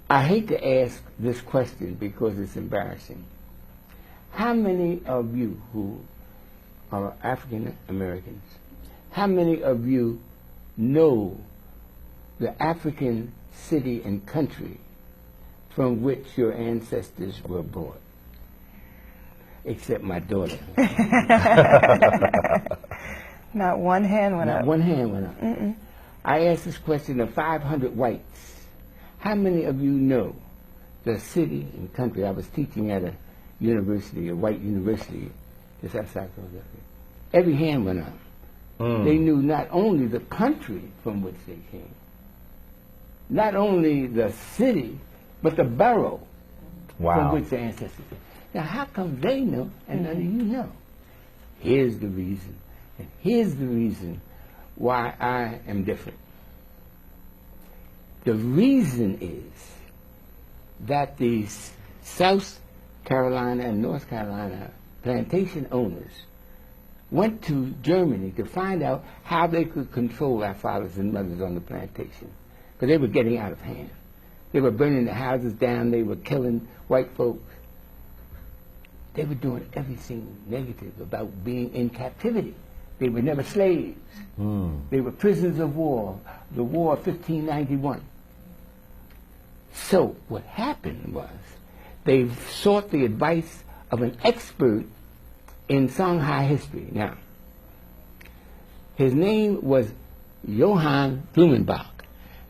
I hate to ask this question because it's embarrassing. How many of you who are African Americans, how many of you know the African city and country from which your ancestors were born? Except my daughter. Not one hand went up. Not one hand went up. Mm-mm. I asked this question of 500 whites. How many of you know the city and country? I was teaching at a university, a white university, just outside Philadelphia. Every hand went up. They knew not only the country from which they came, not only the city, but the borough from which their ancestors came. Now, how come they know and none of you know? Here's the reason. And here's the reason why I am different. The reason is that the South Carolina and North Carolina plantation owners went to Germany to find out how they could control our fathers and mothers on the plantation, because they were getting out of hand. They were burning the houses down. They were killing white folks. They were doing everything negative about being in captivity. They were never slaves. They were prisoners of war, the War of 1591. So what happened was they sought the advice of an expert in Shanghai history. Now, his name was Johann Blumenbach,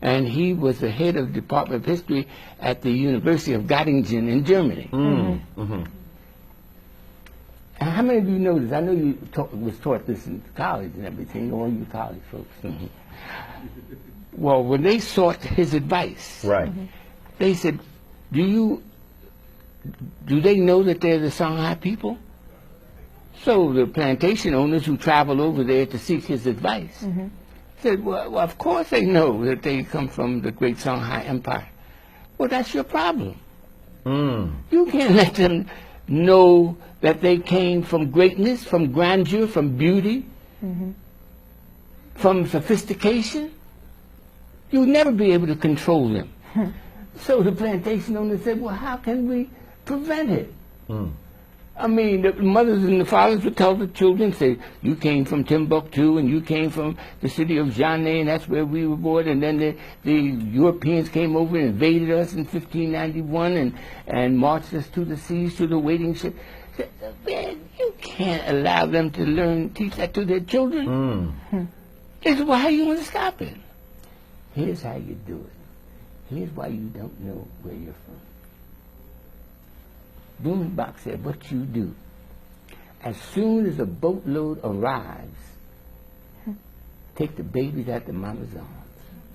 and he was the head of the Department of History at the University of Göttingen in Germany. And how many of you know this? I know you was taught this in college and everything, all you college folks. Well, when they sought his advice, they said, do they know that they're the Shanghai people? So the plantation owners who traveled over there to seek his advice said, well, of course they know that they come from the great Shanghai Empire. Well, that's your problem. You can't let them know that they came from greatness, from grandeur, from beauty, from sophistication. You'll never be able to control them. So the plantation owner said, well, how can we prevent it? I mean, the mothers and the fathers would tell the children, say, you came from Timbuktu and you came from the city of Jané, and that's where we were born, and then the Europeans came over and invaded us in 1591 and marched us to the seas, to the waiting ship. Man, you can't allow them to teach that to their children. They said, well, how are you going to stop it? Here's how you do it. Here's why you don't know where you're from. Blumenbach said, what you do, as soon as a boatload arrives, take the babies out the mama's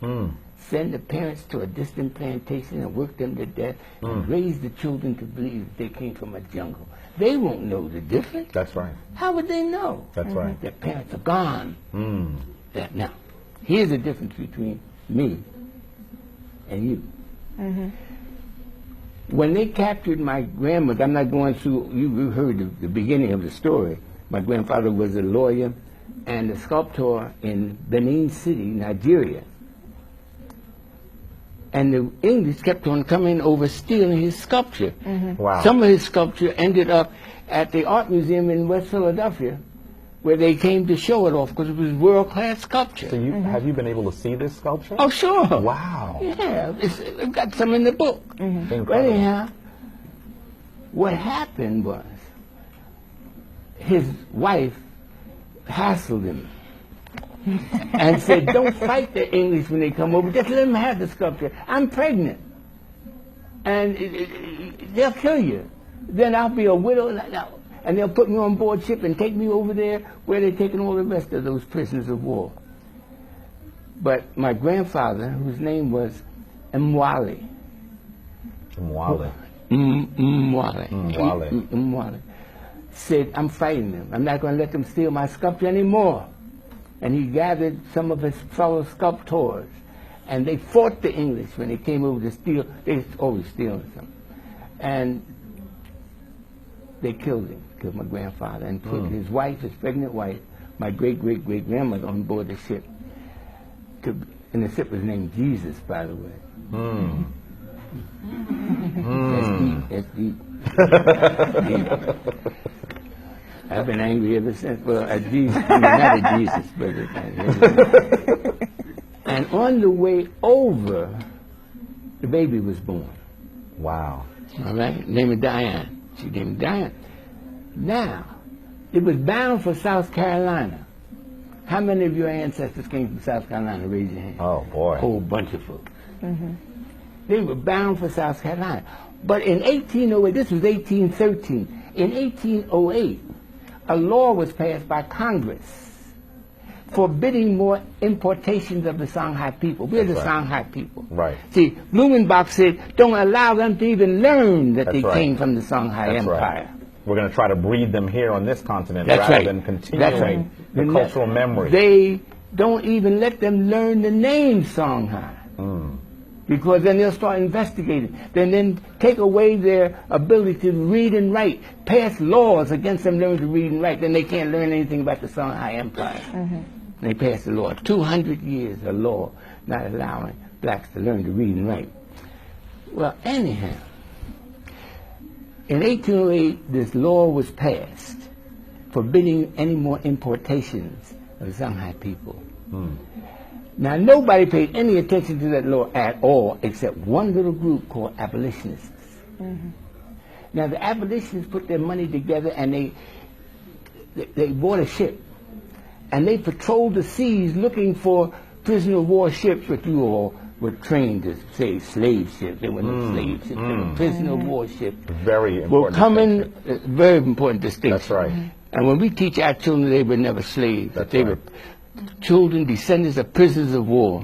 arms. Send the parents to a distant plantation and work them to death and raise the children to believe that they came from a jungle. They won't know the difference. That's right. How would they know? That's right. Their parents are gone. Now, here's the difference between me and you. When they captured my grandmother, I'm not going through, you heard the beginning of the story. My grandfather was a lawyer and a sculptor in Benin City, Nigeria. And the English kept on coming over stealing his sculpture. Some of his sculpture ended up at the art museum in West Philadelphia, where they came to show it off because it was world-class sculpture. So have you been able to see this sculpture? Oh, sure. Wow. Yeah, I've got some in the book. But anyhow, what happened was his wife hassled him and said, don't fight the English when they come over. Just let them have the sculpture. I'm pregnant. And they'll kill you. Then I'll be a widow. And they'll put me on board ship and take me over there where they're taking all the rest of those prisoners of war. But my grandfather, whose name was Mwale. Mwale, said, I'm fighting them. I'm not going to let them steal my sculpture anymore. And he gathered some of his fellow sculptors, and they fought the English when they came over to steal. They were always stealing something. And they killed him, killed my grandfather, and put his wife, his pregnant wife, my great-great-great-grandmother on board the ship. And the ship was named Jesus, by the way. That's deep. Deep. I've been angry ever since. Well, at Jesus, I mean, not at Jesus, but and on the way over, the baby was born. Wow. All right, name of Diane. She named Diane. Now, it was bound for South Carolina. How many of your ancestors came from South Carolina? Raise your hand. Oh, boy. A whole bunch of folks. They were bound for South Carolina. But in 1808, this was 1813, in 1808, a law was passed by Congress forbidding more importations of the Songhai people. We're the Songhai people. Right. See, Blumenbach said, don't allow them to even learn that That's they right. came from the Songhai Empire. Right. We're going to try to breed them here on this continent That's rather right. than continuing the cultural memory. They don't even let them learn the name Songhai. Because then they'll start investigating. Then take away their ability to read and write, pass laws against them learning to read and write. Then they can't learn anything about the Songhai Empire. They passed a law, 200 years, a law not allowing blacks to learn to read and write. Well, anyhow, in 1808, this law was passed forbidding any more importations of Songhai people. Now, nobody paid any attention to that law at all except one little group called abolitionists. Now, the abolitionists put their money together and they bought a ship. And they patrolled the seas looking for prisoner of war ships, which you all were trained to say slave ships. They were not slave ships, they were prisoner of war ships. Very important. Were coming, very important distinction. That's right. And when we teach our children, they were never slaves. That's they right. were children, descendants of prisoners of war.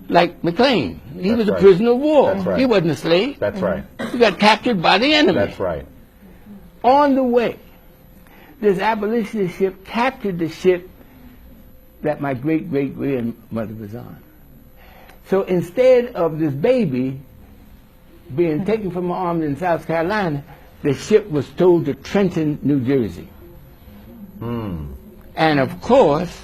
Like McLean. He was a right. prisoner of war. That's right. He wasn't a slave. That's right. He got captured by the enemy. That's right. On the way, this abolitionist ship captured the ship that my great-great-grandmother was on. So instead of this baby being taken from her arms in South Carolina, the ship was towed to Trenton, New Jersey. And of course,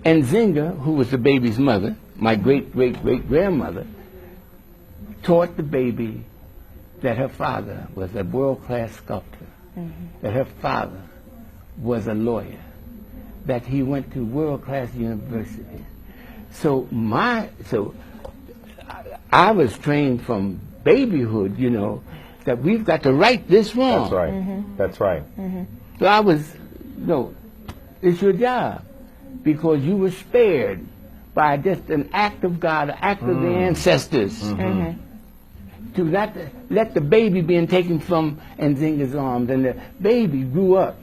Nzinga, who was the baby's mother, my great-great-great-grandmother, taught the baby that her father was a world-class sculptor, that her father was a lawyer, that he went to world-class universities. So I was trained from babyhood, you know, that we've got to right this wrong. That's right. That's right. So I was, it's your job, because you were spared by just an act of God, an act of the ancestors, to not let the baby being taken from Nzinga's arms. And the baby grew up,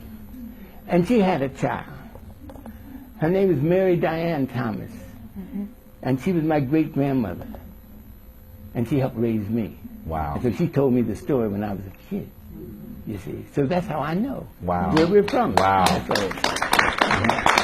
and she had a child. Her name is Mary Diane Thomas, and she was my great-grandmother, and she helped raise me. Wow. So she told me the story when I was a kid, you see. So that's how I know Wow. where we're from. Wow. That's all.